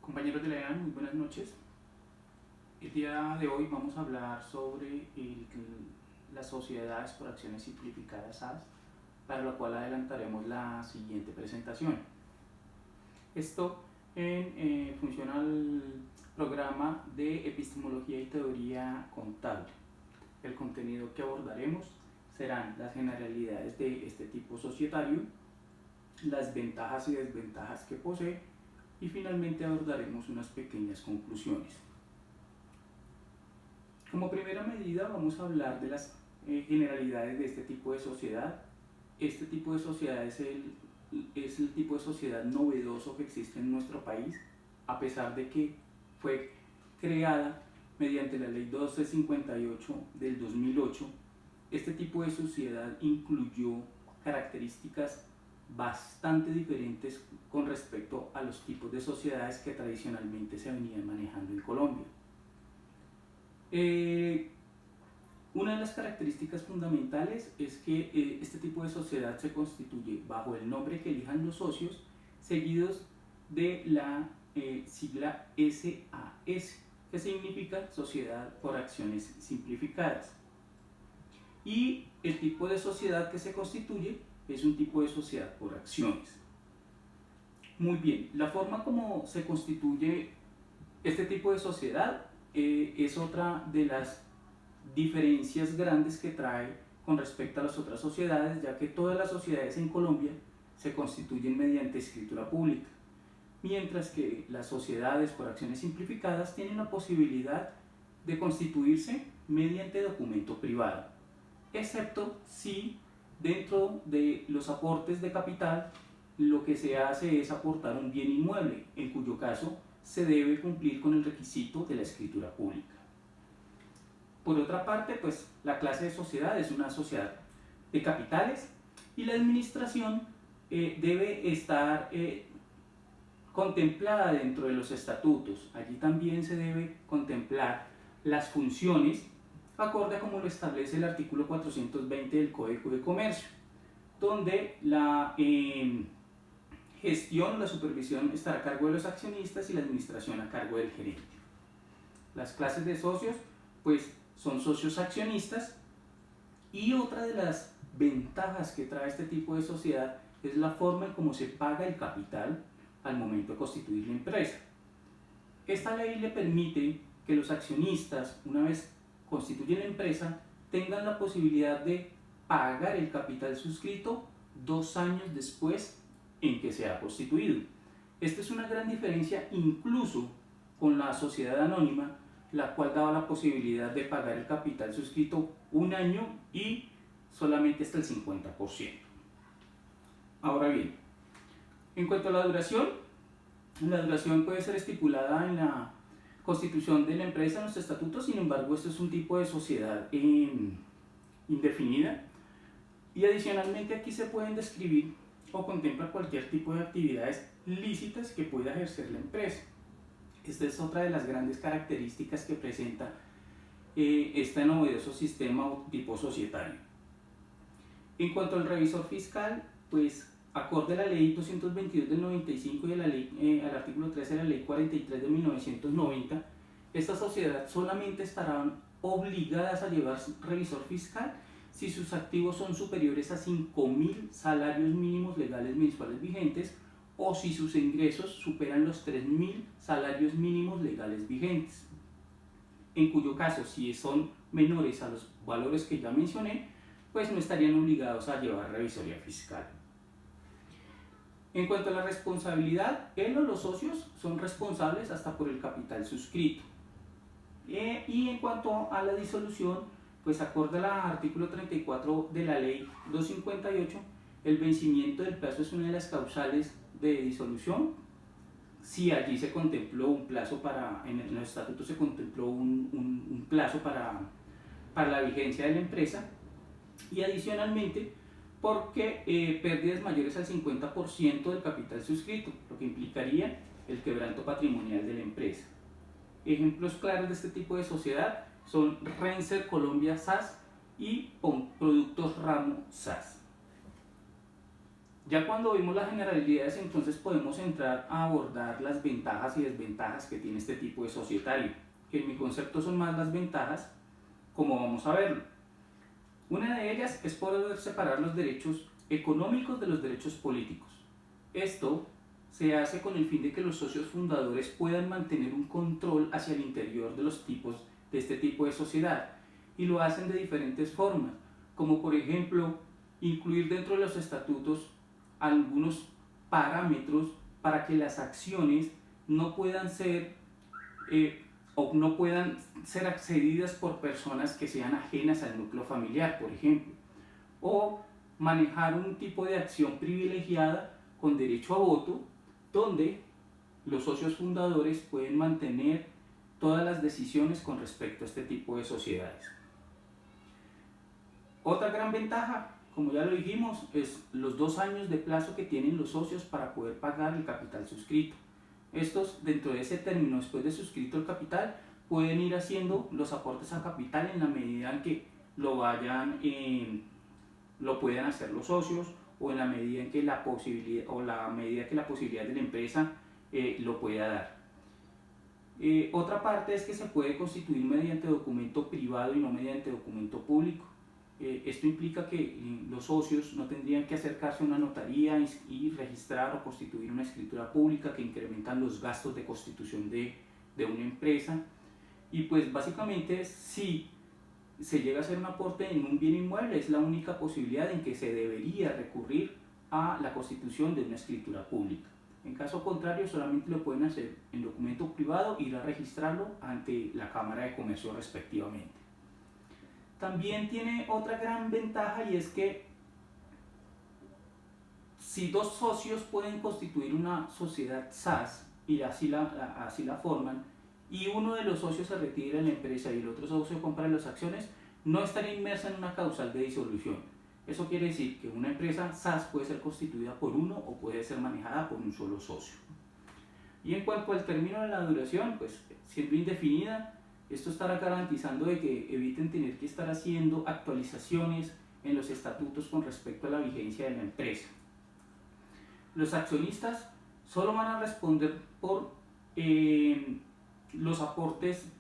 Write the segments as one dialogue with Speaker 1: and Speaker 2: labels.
Speaker 1: Compañeros de la EAN, muy buenas noches. El día de hoy vamos a hablar sobre las sociedades por acciones simplificadas SAS, para lo cual adelantaremos la siguiente presentación. Esto en función al programa de epistemología y teoría contable. El contenido que abordaremos serán las generalidades de este tipo societario, las ventajas y desventajas que posee, y finalmente abordaremos unas pequeñas conclusiones. Como primera medida vamos a hablar de las generalidades de este tipo de sociedad. Este tipo de sociedad es el tipo de sociedad novedoso que existe en nuestro país, a pesar de que fue creada mediante la ley 1258 del 2008. Este tipo de sociedad incluyó características bastante diferentes con respecto a los tipos de sociedades que tradicionalmente se venían manejando en Colombia. Una de las características fundamentales es que este tipo de sociedad se constituye bajo el nombre que elijan los socios, seguidos de la sigla SAS, que significa Sociedad por Acciones Simplificadas. Y el tipo de sociedad que se constituye es un tipo de sociedad por acciones. Muy bien, la forma como se constituye este tipo de sociedad es otra de las diferencias grandes que trae con respecto a las otras sociedades, ya que todas las sociedades en Colombia se constituyen mediante escritura pública, mientras que las sociedades por acciones simplificadas tienen la posibilidad de constituirse mediante documento privado, excepto si dentro de los aportes de capital lo que se hace es aportar un bien inmueble, en cuyo caso se debe cumplir con el requisito de la escritura pública. Por otra parte, pues la clase de sociedad es una sociedad de capitales y la administración debe estar contemplada dentro de los estatutos. Allí también se debe contemplar las funciones acorde a como lo establece el artículo 420 del Código de Comercio, donde la gestión, la supervisión estará a cargo de los accionistas y la administración a cargo del gerente. Las clases de socios pues son socios accionistas, y otra de las ventajas que trae este tipo de sociedad es la forma en cómo se paga el capital al momento de constituir la empresa. Esta ley le permite que los accionistas, una vez constituyen la empresa, tengan la posibilidad de pagar el capital suscrito 2 años después en que se ha constituido. Esta es una gran diferencia incluso con la sociedad anónima, la cual daba la posibilidad de pagar el capital suscrito 1 año y solamente hasta el 50%. Ahora bien, en cuanto a la duración puede ser estipulada en la constitución de la empresa, en los estatutos. Sin embargo, esto es un tipo de sociedad indefinida, y adicionalmente aquí se pueden describir o contemplar cualquier tipo de actividades lícitas que pueda ejercer la empresa. Esta es otra de las grandes características que presenta este novedoso sistema o tipo societario. En cuanto al revisor fiscal, pues acorde a la ley 222 del 95 y a la ley, al artículo 13 de la ley 43 de 1990, esta sociedad solamente estarán obligadas a llevar revisor fiscal si sus activos son superiores a 5.000 salarios mínimos legales mensuales vigentes, o si sus ingresos superan los 3.000 salarios mínimos legales vigentes, en cuyo caso, si son menores a los valores que ya mencioné, pues no estarían obligados a llevar revisoría fiscal. En cuanto a la responsabilidad, él o los socios son responsables hasta por el capital suscrito. Y en cuanto a la disolución, pues acorde al artículo 34 de la ley 258, el vencimiento del plazo es una de las causales de disolución. Si allí se contempló un plazo en los estatutos se contempló un plazo para la vigencia de la empresa, y adicionalmente porque pérdidas mayores al 50% del capital suscrito, lo que implicaría el quebranto patrimonial de la empresa. Ejemplos claros de este tipo de sociedad son Renser Colombia SAS y Productos Ramo SAS. Ya cuando vimos las generalidades, entonces podemos entrar a abordar las ventajas y desventajas que tiene este tipo de societario, que en mi concepto son más las ventajas, como vamos a verlo. Una de ellas es poder separar los derechos económicos de los derechos políticos. Esto se hace con el fin de que los socios fundadores puedan mantener un control hacia el interior de los tipos de este tipo de sociedad, y lo hacen de diferentes formas, como por ejemplo incluir dentro de los estatutos algunos parámetros para que las acciones no puedan ser eh, o no puedan ser accedidas por personas que sean ajenas al núcleo familiar, por ejemplo, o manejar un tipo de acción privilegiada con derecho a voto, donde los socios fundadores pueden mantener todas las decisiones con respecto a este tipo de sociedades. Otra gran ventaja, como ya lo dijimos, es los 2 años de plazo que tienen los socios para poder pagar el capital suscrito. Estos, dentro de ese término, después de suscrito el capital, pueden ir haciendo los aportes a capital en la medida en que lo puedan hacer los socios, o en la medida en que la posibilidad de la empresa lo pueda dar. Otra parte es que se puede constituir mediante documento privado y no mediante documento público. Esto implica que los socios no tendrían que acercarse a una notaría y registrar o constituir una escritura pública que incrementan los gastos de constitución de una empresa. Y pues básicamente, si se llega a hacer un aporte en un bien inmueble, es la única posibilidad en que se debería recurrir a la constitución de una escritura pública. En caso contrario, solamente lo pueden hacer en documento privado e ir a registrarlo ante la Cámara de Comercio respectivamente. También tiene otra gran ventaja, y es que si 2 socios pueden constituir una sociedad SAS y así la forman, y uno de los socios se retira de la empresa y el otro socio compra las acciones, no estaría inmersa en una causal de disolución. Eso quiere decir que una empresa SAS puede ser constituida por uno o puede ser manejada por un solo socio. Y en cuanto al término de la duración, pues siendo indefinida, esto estará garantizando de que eviten tener que estar haciendo actualizaciones en los estatutos con respecto a la vigencia de la empresa. Los accionistas solo van a responder por los aportes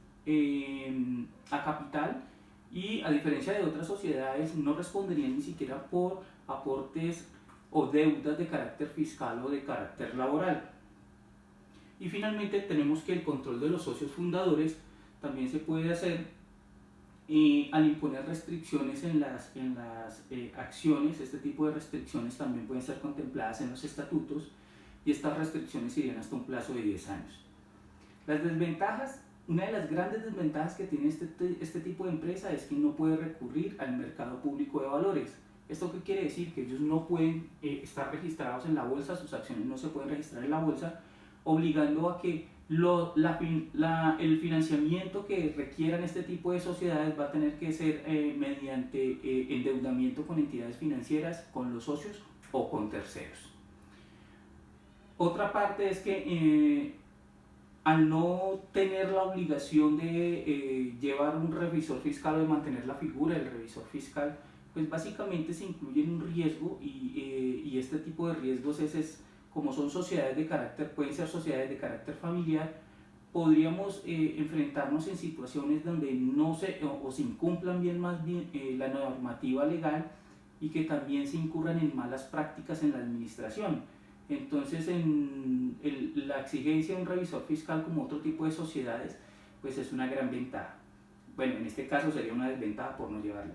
Speaker 1: a capital, y a diferencia de otras sociedades no responderían ni siquiera por aportes o deudas de carácter fiscal o de carácter laboral. Y finalmente tenemos que el control de los socios fundadores también se puede hacer al imponer restricciones en las acciones. Este tipo de restricciones también pueden ser contempladas en los estatutos, y estas restricciones irían hasta un plazo de 10 años. Las desventajas: una de las grandes desventajas que tiene este tipo de empresa es que no puede recurrir al mercado público de valores. ¿Esto qué quiere decir? Que ellos no pueden estar registrados en la bolsa, sus acciones no se pueden registrar en la bolsa, obligando a que el financiamiento que requieran este tipo de sociedades va a tener que ser mediante endeudamiento con entidades financieras, con los socios o con terceros. Otra parte es que al no tener la obligación de llevar un revisor fiscal o de mantener la figura del revisor fiscal, pues básicamente se incluye en un riesgo, y este tipo de riesgos como son sociedades de carácter, pueden ser sociedades de carácter familiar, podríamos enfrentarnos en situaciones donde no se incumplan más bien la normativa legal, y que también se incurran en malas prácticas en la administración. Entonces, la exigencia de un revisor fiscal como otro tipo de sociedades, pues es una gran ventaja. Bueno, en este caso sería una desventaja por no llevarla.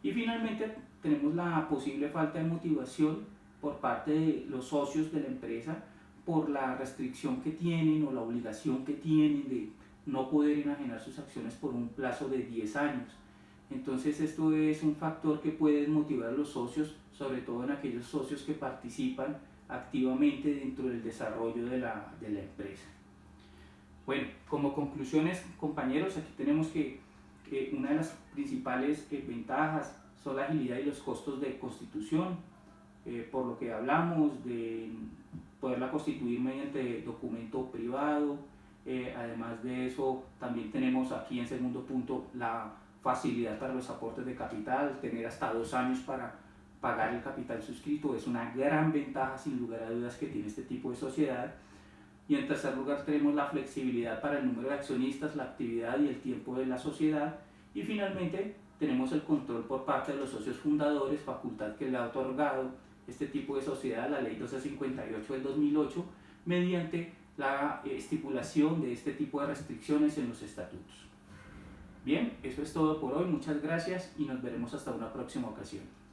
Speaker 1: Y finalmente tenemos la posible falta de motivación por parte de los socios de la empresa, por la restricción que tienen o la obligación que tienen de no poder enajenar sus acciones por un plazo de 10 años. Entonces esto es un factor que puede motivar a los socios, sobre todo en aquellos socios que participan activamente dentro del desarrollo de la empresa. Bueno, como conclusiones, compañeros, aquí tenemos que una de las principales ventajas son la agilidad y los costos de constitución, por lo que hablamos de poderla constituir mediante documento privado. Además de eso, también tenemos aquí en segundo punto la facilidad para los aportes de capital, tener hasta 2 años pagar el capital suscrito es una gran ventaja sin lugar a dudas que tiene este tipo de sociedad. Y en tercer lugar tenemos la flexibilidad para el número de accionistas, la actividad y el tiempo de la sociedad. Y finalmente tenemos el control por parte de los socios fundadores, facultad que le ha otorgado este tipo de sociedad la ley 1258 del 2008 mediante la estipulación de este tipo de restricciones en los estatutos. Bien, eso es todo por hoy, muchas gracias y nos veremos hasta una próxima ocasión.